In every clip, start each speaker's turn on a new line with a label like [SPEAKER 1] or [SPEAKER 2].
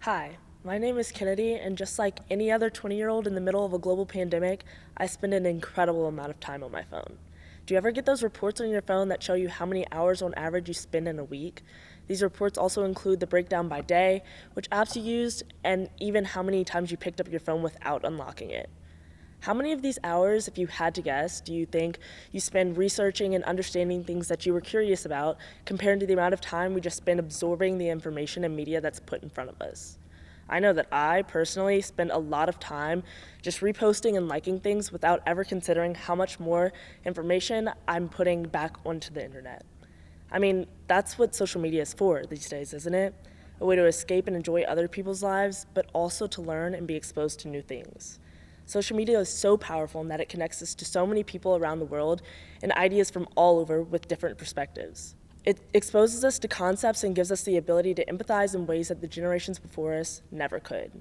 [SPEAKER 1] Hi, my name is Kennedy, and just like any other 20-year-old in the middle of a global pandemic, I spend an incredible amount of time on my phone. Do you ever get those reports on your phone that show you how many hours on average you spend in a week? These reports also include the breakdown by day, which apps you used, and even how many times you picked up your phone without unlocking it. How many of these hours, if you had to guess, do you think you spend researching and understanding things that you were curious about compared to the amount of time we just spend absorbing the information and media that's put in front of us? I know that I personally spend a lot of time just reposting and liking things without ever considering how much more information I'm putting back onto the internet. I mean, that's what social media is for these days, isn't it? A way to escape and enjoy other people's lives, but also to learn and be exposed to new things. Social media is so powerful in that it connects us to so many people around the world and ideas from all over with different perspectives. It exposes us to concepts and gives us the ability to empathize in ways that the generations before us never could.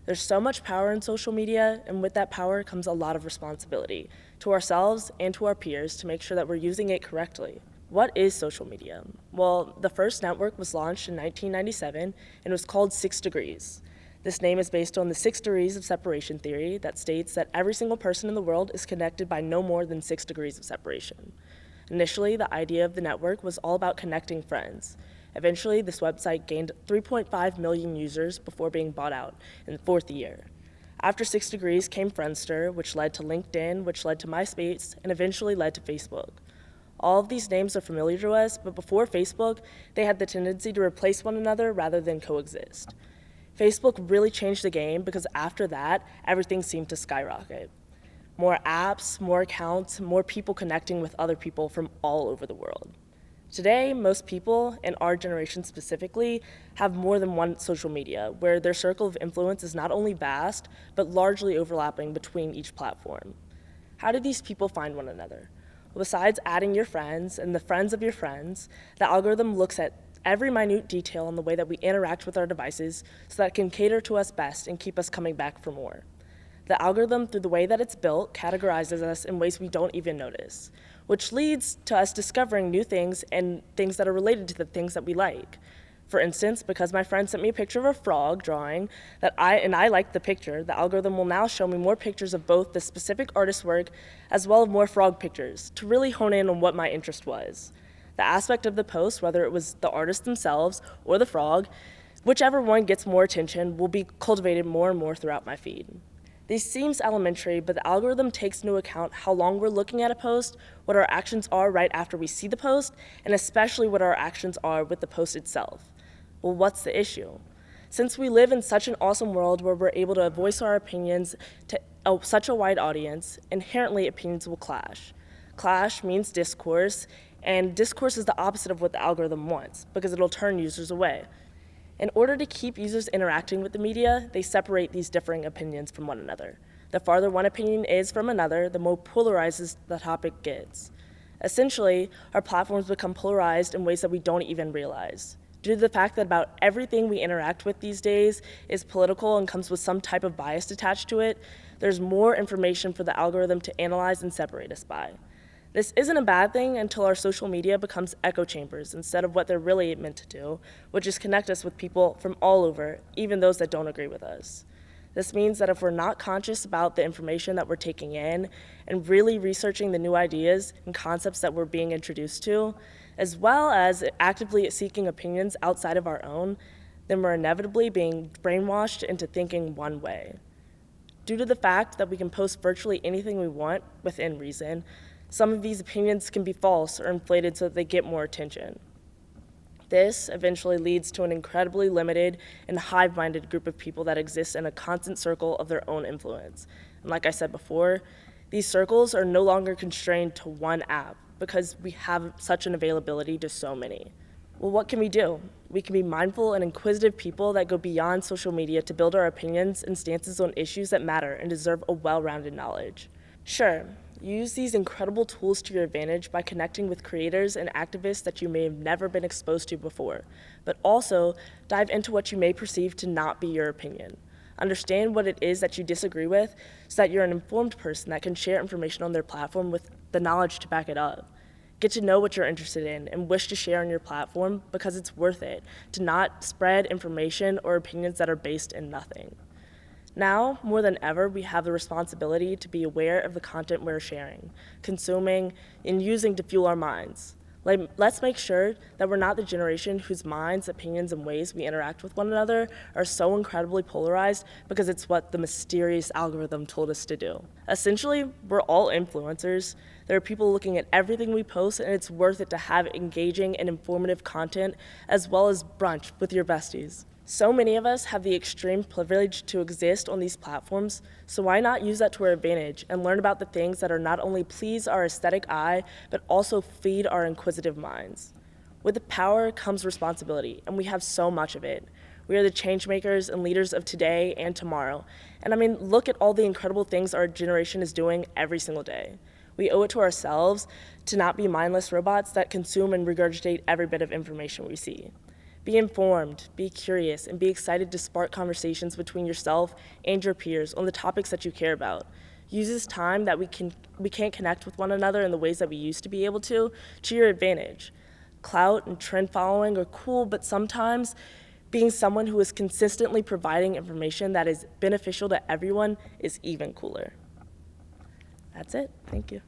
[SPEAKER 1] There's so much power in social media, and with that power comes a lot of responsibility to ourselves and to our peers to make sure that we're using it correctly. What is social media? Well, the first network was launched in 1997 and was called 6 Degrees. This name is based on the 6 degrees of separation theory that states that every single person in the world is connected by no more than 6 degrees of separation. Initially, the idea of the network was all about connecting friends. Eventually, this website gained 3.5 million users before being bought out in the fourth year. After 6 Degrees came Friendster, which led to LinkedIn, which led to MySpace, and eventually led to Facebook. All of these names are familiar to us, but before Facebook, they had the tendency to replace one another rather than coexist. Facebook really changed the game because after that, everything seemed to skyrocket. More apps, more accounts, more people connecting with other people from all over the world. Today, most people, and our generation specifically, have more than one social media, where their circle of influence is not only vast, but largely overlapping between each platform. How do these people find one another? Well, besides adding your friends and the friends of your friends, the algorithm looks at every minute detail in the way that we interact with our devices so that it can cater to us best and keep us coming back for more. The algorithm, through the way that it's built, categorizes us in ways we don't even notice, which leads to us discovering new things and things that are related to the things that we like. For instance, because my friend sent me a picture of a frog drawing I liked the picture, the algorithm will now show me more pictures of both the specific artist's work as well as more frog pictures to really hone in on what my interest was. The aspect of the post, whether it was the artist themselves or the frog, whichever one gets more attention will be cultivated more and more throughout my feed. This seems elementary, but the algorithm takes into account how long we're looking at a post, what our actions are right after we see the post, and especially what our actions are with the post itself. Well, what's the issue? Since we live in such an awesome world where we're able to voice our opinions to such a wide audience, inherently opinions will clash. Clash means discourse, and discourse is the opposite of what the algorithm wants, because it'll turn users away. In order to keep users interacting with the media, they separate these differing opinions from one another. The farther one opinion is from another, the more polarized the topic gets. Essentially, our platforms become polarized in ways that we don't even realize. Due to the fact that about everything we interact with these days is political and comes with some type of bias attached to it, there's more information for the algorithm to analyze and separate us by. This isn't a bad thing until our social media becomes echo chambers instead of what they're really meant to do, which is connect us with people from all over, even those that don't agree with us. This means that if we're not conscious about the information that we're taking in and really researching the new ideas and concepts that we're being introduced to, as well as actively seeking opinions outside of our own, then we're inevitably being brainwashed into thinking one way. Due to the fact that we can post virtually anything we want within reason, some of these opinions can be false or inflated so that they get more attention. This eventually leads to an incredibly limited and hive-minded group of people that exist in a constant circle of their own influence. And like I said before, these circles are no longer constrained to one app because we have such an availability to so many. Well, what can we do? We can be mindful and inquisitive people that go beyond social media to build our opinions and stances on issues that matter and deserve a well-rounded knowledge. Sure, use these incredible tools to your advantage by connecting with creators and activists that you may have never been exposed to before, but also dive into what you may perceive to not be your opinion. Understand what it is that you disagree with so that you're an informed person that can share information on their platform with the knowledge to back it up. Get to know what you're interested in and wish to share on your platform because it's worth it to not spread information or opinions that are based in nothing. Now, more than ever, we have the responsibility to be aware of the content we're sharing, consuming, and using to fuel our minds. Let's make sure that we're not the generation whose minds, opinions, and ways we interact with one another are so incredibly polarized because it's what the mysterious algorithm told us to do. Essentially, we're all influencers. There are people looking at everything we post, and it's worth it to have engaging and informative content as well as brunch with your besties. So many of us have the extreme privilege to exist on these platforms, so why not use that to our advantage and learn about the things that are not only please our aesthetic eye, but also feed our inquisitive minds. With the power comes responsibility, and we have so much of it. We are the change makers and leaders of today and tomorrow. And I mean, look at all the incredible things our generation is doing every single day. We owe it to ourselves to not be mindless robots that consume and regurgitate every bit of information we see. Be informed, be curious, and be excited to spark conversations between yourself and your peers on the topics that you care about. Use this time that we can't connect with one another in the ways that we used to be able to your advantage. Clout and trend following are cool, but sometimes being someone who is consistently providing information that is beneficial to everyone is even cooler. That's it. Thank you.